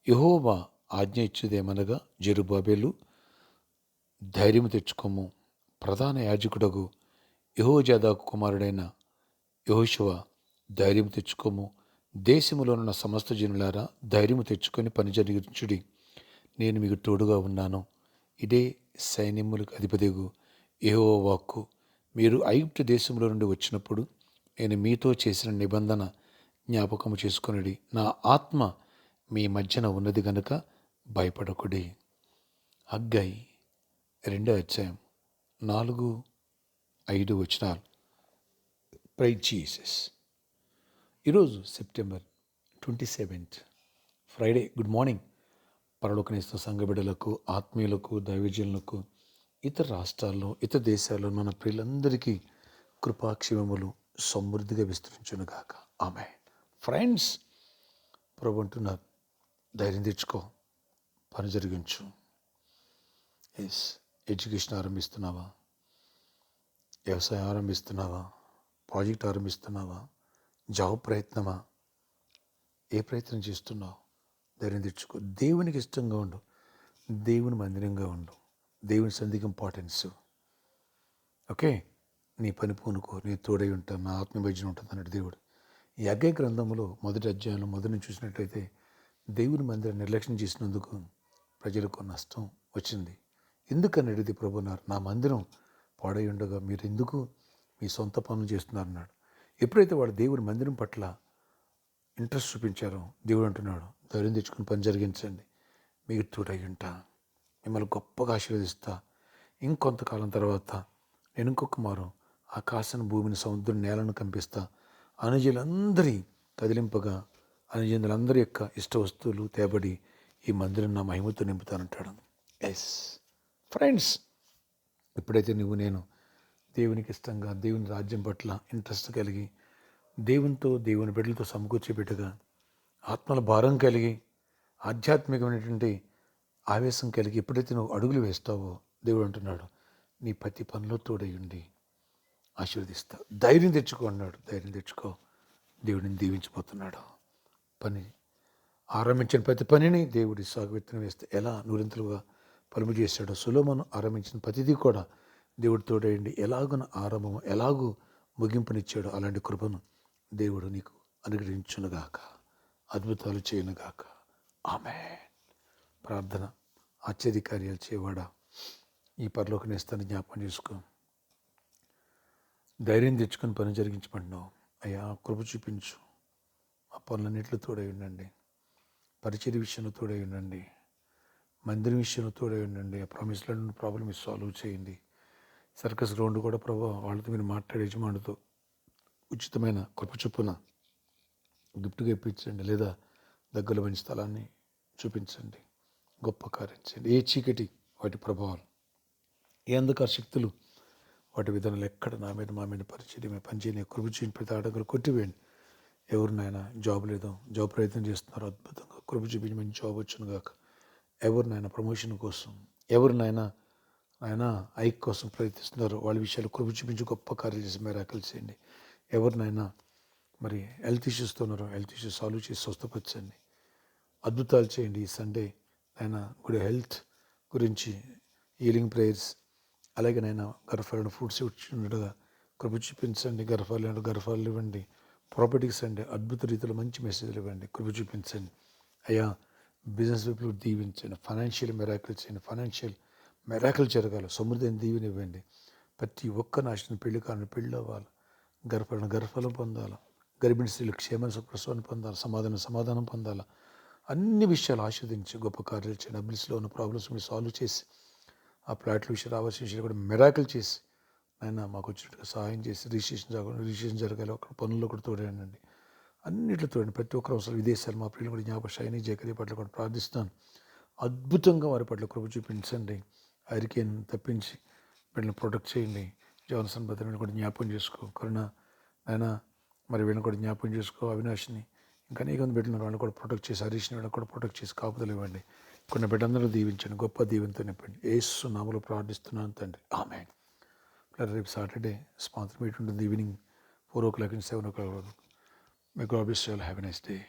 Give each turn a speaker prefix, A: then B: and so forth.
A: యెహోవా ఆజ్ఞ ఇచ్చేదేమనగా, జెరుబ్బాబెలు ధైర్యము తెచ్చుకొమ్ము, ప్రధాన యాజకుడగు యెహోజాదాకు కుమారుడైన యెహోషువ ధైర్యము తెచ్చుకొమ్ము, దేశములోనున్న సమస్త జనులారా ధైర్యము తెచ్చుకొని పని జరిగించుడి, నేను మీకు తోడుగా ఉన్నాను. ఇదే సైన్యములకు అధిపతిగు యెహోవా వాక్కు. మీరు ఐగుప్తు దేశంలో నుండి వచ్చినప్పుడు నేను మీతో చేసిన నిబంధన జ్ఞాపకము చేసుకొనుడి. నా ఆత్మ మీ మధ్యన ఉన్నది గనుక భయపడకుడి. హగ్గై 2 అధ్యాయం 4-5 వచనాలు. Praise Jesus. ఈరోజు సెప్టెంబర్ 27 ఫ్రైడే. Good morning. పరలోకనిస్తున్న సంఘ బిడ్డలకు, ఆత్మీయులకు, దైవజనులకు, ఇతర రాష్ట్రాల్లో, ఇతర దేశాల్లో మన ప్రియులందరికీ కృపాక్షేమములు సమృద్ధిగా విస్తరించునుగాక. ఆమేన్. ఫ్రెండ్స్, ప్రభు అంటున్నారు, ధైర్యం తెచ్చుకో, పని జరిగించు. ఎడ్యుకేషన్ ఆరంభిస్తున్నావా? వ్యవసాయం ఆరంభిస్తున్నావా? ప్రాజెక్ట్ ఆరంభిస్తున్నావా? జాబ్ ప్రయత్నమా? ఏ ప్రయత్నం చేస్తున్నావు? ధైర్యం తెచ్చుకో. దేవునికి ఇష్టంగా ఉండు, దేవుని మందిరంగా ఉండు, దేవుని సంధికి ఇంపార్టెన్స్. ఓకే, నీ పని పూనుకో, నీ తోడై ఉంటాను, నా ఆత్మభజన ఉంటుంది అన్నట్టు దేవుడు. ఈ హగ్గై గ్రంథంలో 1 అధ్యాయంలో మొదటి నుంచి చూసినట్లయితే దేవుని మందిరం నిర్లక్ష్యం చేసినందుకు ప్రజలకు నష్టం వచ్చింది. ఎందుకని అడిగితే ప్రభు అన్నారు, నా మందిరం పాడై ఉండగా మీరు ఎందుకు మీ సొంత పనులు చేస్తున్నారన్నాడు. ఎప్పుడైతే వాడు దేవుని మందిరం పట్ల ఇంట్రెస్ట్ చూపించారో దేవుడు అంటున్నాడు, ధైర్యం తెచ్చుకుని పని జరిగించండి, మీకు తోడై ఉంటా, మిమ్మల్ని గొప్పగా ఆశీర్వదిస్తా. ఇంకొంతకాలం తర్వాత నేను ఇంకొక మారు ఆకాశం, భూమిని, సముద్రం, నేలను కంపిస్తా. అనుజులందరి కదిలింపగా అనుజనులందరి యొక్క ఇష్ట వస్తువులు తేబడి ఈ మందిరం నా మహిమతో నింపుతానంటాడు. ఎస్ ఫ్రెండ్స్, ఎప్పుడైతే నువ్వు నేను దేవునికి ఇష్టంగా, దేవుని రాజ్యం పట్ల ఇంట్రెస్ట్ కలిగి, దేవునితో, దేవుని బిడ్డలతో సమకూర్చిపెట్టుగా, ఆత్మల భారం కలిగి, ఆధ్యాత్మికమైనటువంటి ఆవేశం కలిగి ఎప్పుడైతే నువ్వు అడుగులు వేస్తావో దేవుడు అంటున్నాడు, నీ ప్రతి పనిలో తోడై ఉండి ఆశీర్వదిస్తా. ధైర్యం తెచ్చుకో అన్నాడు. ధైర్యం తెచ్చుకో, దేవుడిని దీవించిపోతున్నాడు. పని ఆరంభించిన ప్రతి పనిని దేవుడి సాగు విత్తనం వేస్తే ఎలా నూరింతలుగా పలుము చేశాడో, సొలొమోను ఆరంభించిన ప్రతిదీ కూడా దేవుడి తోడైండి ఎలాగున ఆరంభము, ఎలాగూ ముగింపునిచ్చాడో అలాంటి కృపను దేవుడు నీకు అనుగ్రహించునుగాక, అద్భుతాలు చేయనుగాక. ఆమేన్. ప్రార్థన. ఆశ్చర్యకార్యాలు చేయవాడా, ఈ పరలోక నేస్తాన్ని జ్ఞాపకం చేసుకో. ధైర్యం తెచ్చుకొని పని జరిగించమంటున్నావు అయ్యా, కృప చూపించు. ఆ పనులన్నింటిలో తోడై ఉండండి, పరిచర్య విషయంలో తోడై ఉండండి, మందిరం విషయంలో తోడై ఉండండి. ఆ ప్రామిస్లను ప్రాబ్లమ్ సాల్వ్ చేయండి. సర్కస్ గ్రౌండ్ కూడా ప్రభావ వాళ్ళతో మీరు మాట్లాడే యజమానుతో ఉచితమైన కృప చొప్పున గిఫ్ట్గా ఇప్పించండి, లేదా దగ్గరలో మంచి స్థలాన్ని చూపించండి, గొప్ప కార్యం చేయండి. ఏ చీకటి వాటి ప్రభావాలు, ఏ అంధకార శక్తులు, వాటి విధానాలు ఎక్కడ నా మీద మా మీద పరిచయం పనిచేయని కృప చేయండి. ప్రతి ఆటగారు కొట్టివేయండి. ఎవరినైనా జాబ్ లేదో, జాబ్ ప్రయత్నం చేస్తున్నారు, అద్భుతంగా కృప చూపించి మంచి జాబ్ వచ్చును గాక. ఎవరినైనా ప్రమోషన్ కోసం, ఎవరినైనా ఆయన ఐక్ కోసం ప్రయత్నిస్తున్నారు, వాళ్ళ విషయాలు కృప చూపించి గొప్ప కార్యాలు చేసి మిరాకిల్ చేయండి. ఎవరినైనా మరి హెల్త్ ఇష్యూస్తో ఉన్నారో హెల్త్ ఇష్యూస్ సాల్వ్ చేసి స్వస్థపరచండి, అద్భుతాలు చేయండి. ఈ సండే ఆయన గుడ్ హెల్త్ గురించి హీలింగ్ ప్రేయర్స్, అలాగే నైనా గర్భఫలం ఫ్రూట్స్ ఉండగా కృప చూపించండి. గర్భాలు ఇవ్వండి, ప్రాపర్టీస్ అండి, అద్భుత రీతిలో మంచి మెసేజ్లు ఇవ్వండి, కృప చూపించండి. అయ్యా, బిజినెస్ పీపుల్ దీవించండి, ఫైనాన్షియల్ మెరాకిల్ చేయండి, ఫైనాన్షియల్ మెరాకిల్ జరగాలి, సమృద్ధిని దీవెని ఇవ్వండి. ప్రతి ఒక్క నాశనం పెళ్లి కాని పెళ్ళి అవ్వాలి, గర్భఫలం పొందాలి, గర్భిణీ స్త్రీలు క్షేమ ప్రసవాన్ని పొందాలి, సమాధానం పొందాలి. అన్ని విషయాలు ఆస్వాదించి గొప్ప కార్యాలు చేయండి. డబ్బుల్స్లో ఉన్న ప్రాబ్లమ్స్ మీరు సాల్వ్ చేసి, ఆ ప్లాట్ల విషయాలు, రావాల్సిన విషయాలు కూడా మెరాకిల్ చేసి ఆయన మాకు వచ్చినట్టుగా సహాయం చేసి రిజిస్ట్రేషన్ జరగాలి, ఒక పనుల్లో కూడా తోడేయండి, అన్నింటిలో తోడండి. ప్రతి ఒక్కరు అవసరం విదేశాలు మా పిల్లలు కూడా జ్ఞాపకం షైనీ జకరి పట్ల కూడా ప్రార్థిస్తాను. అద్భుతంగా వారి పట్ల కృప చూపించండి. హరికేన్ తప్పించి వీళ్ళని ప్రొటెక్ట్ చేయండి. జాన్సన్ భద్రని కూడా జ్ఞాపకం చేసుకో. కరుణ ఆయన మరి వీళ్ళని కూడా జ్ఞాపకం చేసుకో. అవినాష్ని ఇంకా అనేక మంది బిడ్డలను వాళ్ళని కూడా ప్రొటెక్ట్ చేసి, హరీష్ని వాళ్ళని కూడా ప్రొటెక్ట్ చేసి కాపుదలు ఇవ్వండి. కొన్ని బిడ్డందరూ దీవించండి, గొప్ప దీవెనతో నింపండి. యేసు నామములో ప్రార్థిస్తున్నాను తండ్రి, ఆమేన్. రేపు సాటర్డే స్పాన్సర్ మీట్ ఉంటుంది evening 4 o'clock and 7 o'clock. May God bless you all. Have a nice day.